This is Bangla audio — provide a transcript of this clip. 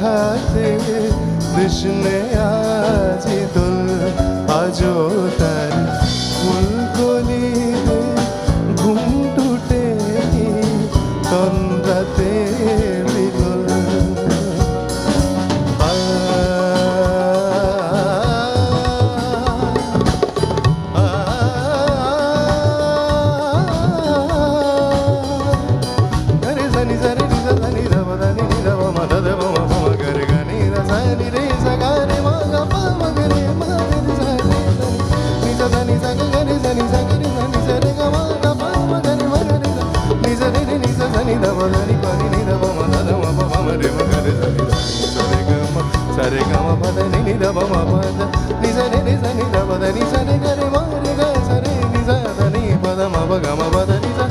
দেখাতে কৃষ্ণে আজি দোল আজো তার ফুলকলিতে ঘুম টুটে তন্দ্রাতে বিলোল Sare gama pada ni ni da ba ma pa da